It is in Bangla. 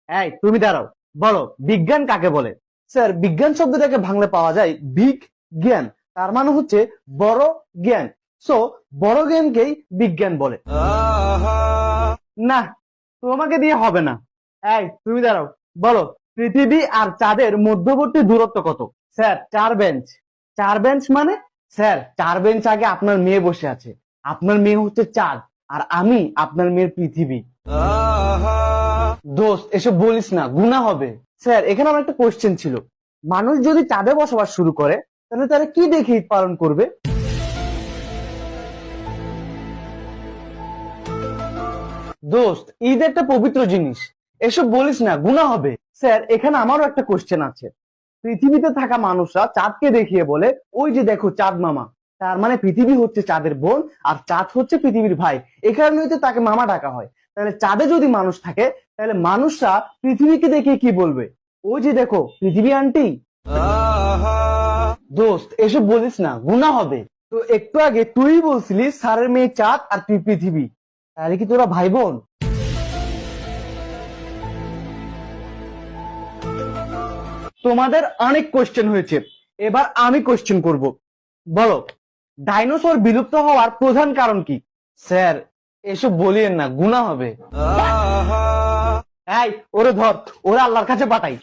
এই তুমি দাঁড়াও, বলো বিজ্ঞান কাকে বলে? স্যার, বিজ্ঞান শব্দটাকে ভাঙলে পাওয়া যায় বিগ জ্ঞান, তার মানে হচ্ছে বড় জ্ঞান। সো বড় জ্ঞানকেই বিজ্ঞান বলে। না, তোমাকে দিয়ে হবে না। এই তুমি দাঁড়াও, বলো পৃথিবী আর চাঁদের মধ্যবর্তী দূরত্ব কত? Sir, 4 bench. 4 বেঞ্চ মানে? স্যার, 4 বেঞ্চ আগে আপনার মেয়ে বসে আছে। আপনার মেয়ে হচ্ছে চাঁদ, আর আমি আপনার মেয়ের পৃথিবী। দোস্ত, এসব বলিস না, গুনাহ হবে। স্যার, এখানে আমার একটা কোশ্চেন ছিল। মানুষ যদি চাঁদে বসবাস শুরু করে, তাহলে তারা কি দেখে ঈদ পালন করবে? দোস্ত, ঈদ একটা পবিত্র জিনিস, এসব বলিস না, গুনাহ হবে। স্যার, এখানে আমারও একটা কোশ্চেন আছে। পৃথিবীতে থাকা মানুষরা চাঁদকে দেখিয়ে বলে, ওই যে দেখো চাঁদ মামা। তার মানে পৃথিবী হচ্ছে চাঁদের বোন, আর চাঁদ হচ্ছে পৃথিবীর ভাই। এ কারণেই তো তাকে মামা ডাকা হয়। তাহলে চাঁদে যদি মানুষ থাকে, তাহলে মানুষরা পৃথিবীকে দেখে কি বলবে? ওই যে দেখো পৃথিবী আন্টি। দোস্ত, এসব বলিস না, গুনাহ হবে। তো একটু আগে তুই বলছিলি স্যারের মেয়ে চাঁদ আর তুই পৃথিবী, তাহলে কি তোরা ভাই বোন? তোমাদের অনেক কোশ্চেন হয়েছে, এবার আমি কোশ্চেন করব। বলো, ডাইনোসর বিলুপ্ত হওয়ার প্রধান কারণ কি? স্যার, এসব বলিয়েন না, গুনাহ হবে। এই, ওরে ধর, ওরে আল্লাহর কাছে পাঠাই।